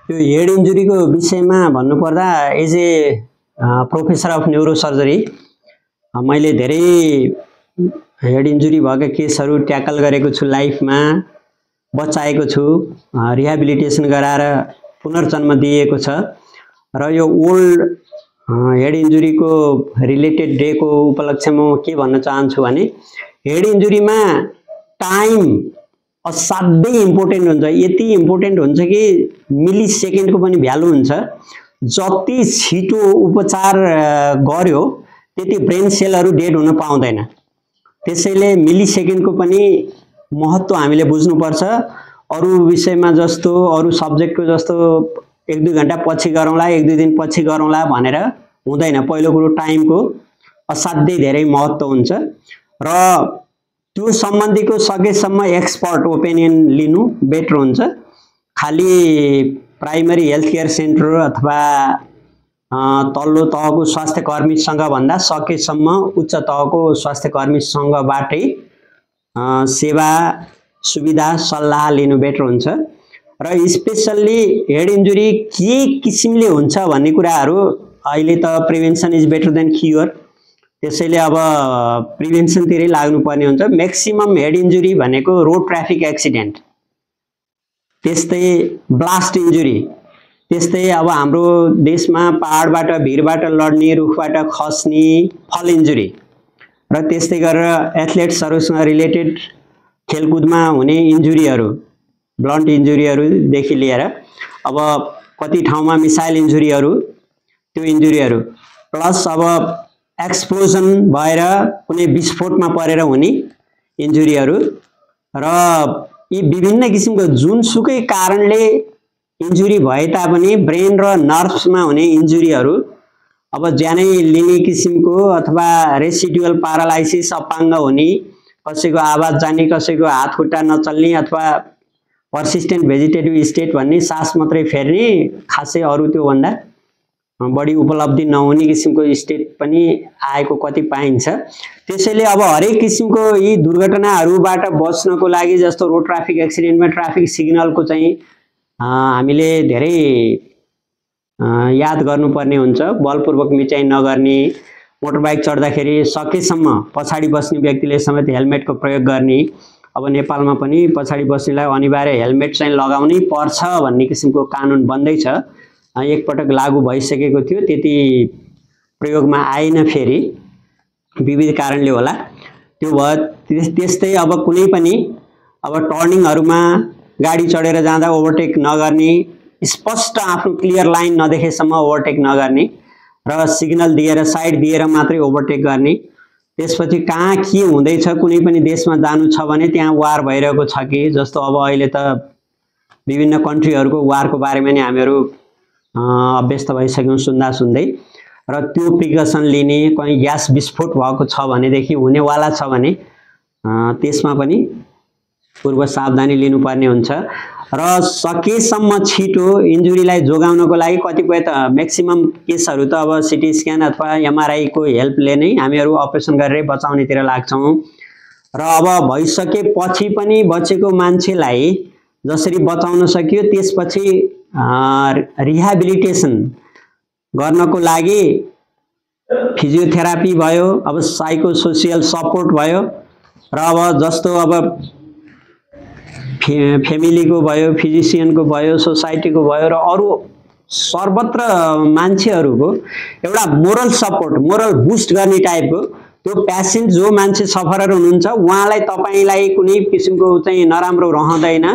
त्यो हेड इन्जुरीको विषयमा भन्नुपर्दा एज ए प्रोफेसर अफ न्युरोसर्जरी मैले धेरै हेड इन्जुरी भएका केसहरू ट्याकल गरेको छु, लाइफमा बचाएको छु, रिहेबिलिटेसन गराएर पुनर्जन्म दिएको छ। र यो ओल्ड हेड इन्जुरीको रिलेटेड डेको उपलक्ष्यमा म के भन्न चाहन्छु भने हेड इन्जुरीमा टाइम असाध्यै इम्पोर्टेन्ट हुन्छ। यति इम्पोर्टेन्ट हुन्छ कि मिली सेकेन्डको पनि भ्यालु हुन्छ। जति छिटो उपचार गर्यो त्यति ब्रेन सेलहरू डेड हुन पाउँदैन। त्यसैले मिली सेकेन्डको पनि महत्त्व हामीले बुझ्नुपर्छ। अरू विषयमा जस्तो अरू सब्जेक्टको जस्तो 1-2 घण्टा पछि गरौँला, 1-2 दिन पछि गरौँला भनेर हुँदैन। पहिलो कुरो टाइमको असाध्यै धेरै महत्त्व हुन्छ र त्यो सम्बन्धीको सकेसम्म एक्सपर्ट ओपिनियन लिनु बेटर हुन्छ। खाली प्राइमरी हेल्थ केयर सेन्टर अथवा तल्लो तहको स्वास्थ्य कर्मीसँग भन्दा सकेसम्म उच्च तहको स्वास्थ्य कर्मीसँगबाटै सेवा सुविधा सल्लाह लिनु बेटर हुन्छ। र स्पेसल्ली हेड इन्जुरी के किसिमले हुन्छ भन्ने कुराहरू अहिले त prevention is better than cure. त्यसैले अब प्रिभेन्सनतिरै लाग्नुपर्ने हुन्छ। म्याक्सिमम हेड इन्जुरी भनेको रोड ट्राफिक एक्सिडेन्ट, त्यस्तै ब्लास्ट इन्जुरी, त्यस्तै अब हाम्रो देशमा पहाडबाट भिरबाट लड्ने, रुखबाट खस्ने फल इन्जुरी र त्यस्तै गरेर एथलेट्सहरूसँग रिलेटेड खेलकुदमा हुने इन्जुरीहरू, ब्लन्ट इन्जुरीहरूदेखि लिएर अब कति ठाउँमा मिसाइल इन्जुरीहरू, त्यो इन्जुरीहरू प्लस अब एक्सप्लोजन भएर कुनै विस्फोटमा परेर हुने इन्जुरीहरू र यी विभिन्न किसिमको जुनसुकै कारणले इन्जुरी भए तापनि ब्रेन र नर्भ्समा हुने इन्जुरीहरू अब ज्यानै लिने किसिमको अथवा रेसिडुअल प्यारालाइसिस, अपाङ्ग हुने, कसैको आवाज जाने, कसैको हात खुट्टा नचल्ने अथवा पर्सिस्टेन्ट भेजिटेटिभ स्टेट भन्ने सास मात्रै फेर्ने, खासै अरू त्यो भन्दा बढी उपलब्धि नहुने किसिमको स्टेट पनि आएको कति पाइन्छ। त्यसैले अब हरेक किसिमको यी दुर्घटनाहरूबाट बच्नको लागि जस्तो रोड ट्राफिक एक्सिडेन्टमा ट्राफिक सिग्नलको चाहिँ हामीले धेरै याद गर्नुपर्ने हुन्छ। बलपूर्वक मिचाइ नगर्ने, मोटरबाइक चढ्दाखेरि सकेसम्म पछाडि बस्ने व्यक्तिले समेत हेलमेटको प्रयोग गर्ने। अब नेपालमा पनि पछाडि बस्नेलाई अनिवार्य हेलमेट चाहिँ लगाउनै पर्छ भन्ने किसिमको कानुन बन्दैछ। एकपटक लागू भइसकेको थियो, त्यति प्रयोगमा आएन, फेरि विविध कारणले होला त्यो भयो। त्यस्तै अब कुनै पनि अब टर्निङहरूमा गाडी चढेर जाँदा ओभरटेक नगर्ने, स्पष्ट आफ्नो क्लियर लाइन नदेखेसम्म ओभरटेक नगर्ने र सिग्नल दिएर साइड दिएर मात्रै ओभरटेक गर्ने। त्यसपछि कहाँ के हुँदैछ, कुनै पनि देशमा जानु छ भने त्यहाँ वार भइरहेको छ कि, जस्तो अब अहिले त विभिन्न कन्ट्रीहरूको वारको बारेमा नि हामीहरू अभ्यस्त भइसक्यौँ सुन्दा सुन्दै। र त्यो प्रिकसन लिने, कहीँ ग्यास विस्फोट भएको छ भनेदेखि, हुनेवाला छ भने त्यसमा पनि पूर्व सावधानी लिनुपर्ने हुन्छ। र सकेसम्म छिटो इन्जुरीलाई जोगाउनको लागि कतिपय त म्याक्सिमम केसहरू त अब सिटी स्क्यान अथवा एमआरआईको हेल्पले नै हामीहरू अपरेसन गरेरै बचाउनेतिर लाग्छौँ। र अब भइसकेपछि पनि बचेको मान्छेलाई जसरी बचाउन सकियो त्यसपछि रिहेबिलिटेसन गर्नको लागि फिजियोथेरापी भयो, अब साइकोसोसियल सपोर्ट भयो र अब जस्तो अब फेमिलीको भयो, फिजिसियनको भयो, सोसाइटीको भयो र अरू सर्वत्र मान्छेहरूको एउटा मोरल सपोर्ट, मोरल बुस्ट गर्ने टाइपको त्यो पेसेन्ट जो मान्छे सफरर हुनुहुन्छ उहाँलाई तपाईलाई कुनै किसिमको चाहिँ नराम्रो रहँदैन,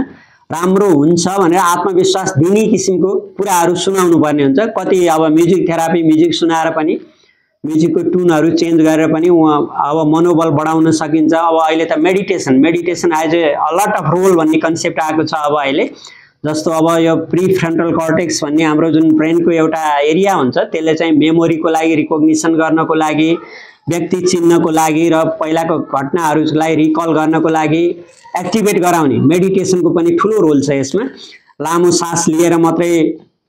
राम्रो हुन्छ भनेर आत्मविश्वास दिने किसिमको कुराहरू सुनाउनु पर्ने हुन्छ। कति अब म्युजिक थेरापी, म्युजिक सुनाएर पनि, म्युजिकको ट्युनहरू चेन्ज गरेर पनि अब मनोबल बढाउन सकिन्छ। अब अहिले त meditation as a lot of role भन्ने कन्सेप्ट आएको छ अब अहिले। जस्तो अब यो प्रिफ्रन्टल कर्टेक्स भन्ने हाम्रो जुन ब्रेनको एउटा एरिया हुन्छ त्यसले चाहिँ मेमोरीको लागि, रिकग्निसन गर्नको लागि, व्यक्ति चिन्नको लागि र पहिलाको घटनाहरूलाई रिकल गर्नको लागि एक्टिभेट गराउने मेडिटेसनको पनि ठुलो रोल छ यसमा। लामो सास लिएर मात्रै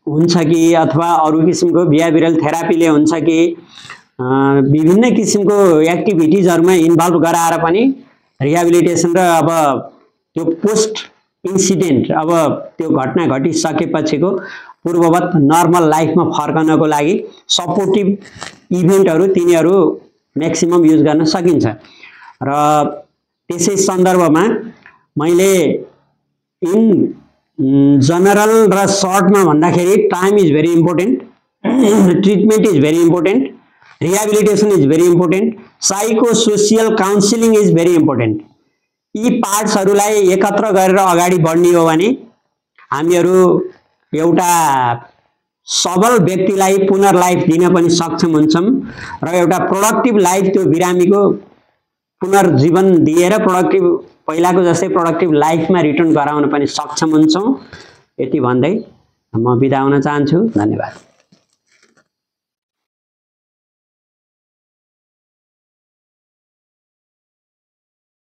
हुन्छ कि अथवा अरू किसिमको बिहेभियरल थेरापीले हुन्छ कि विभिन्न किसिमको एक्टिभिटिजहरुमा इन्भल्भ गराएर पनि रिहेबिलिटेसन र अब त्यो पोस्ट इन्सिडेन्ट अब त्यो घटना घटिसकेपछिको पूर्ववत नर्मल लाइफमा फर्कनको लागि सपोर्टिभ इभेन्टहरू तिनीहरू म्याक्सिमम युज गर्न सकिन्छ। र त्यसै सन्दर्भमा मैले इन जनरल र सर्टमा भन्दाखेरि time is very important, treatment is very important, rehabilitation is very important, psycho social counselling is very important. यी पार्ट्सहरूलाई एकत्र गरेर अगाडि बढ्ने हो भने हामीहरू एउटा सबल व्यक्तिलाई पुनर्लाइफ दिन पनि सक्षम हुन्छौँ र एउटा प्रोडक्टिभ लाइफ त्यो बिरामीको पुनर्जीवन दिएर प्रोडक्टिभ पहिलाको जस्तै प्रोडक्टिभ लाइफमा रिटर्न गराउन पनि सक्षम हुन्छौँ। यति भन्दै म बिदा हुन चाहन्छु। धन्यवाद।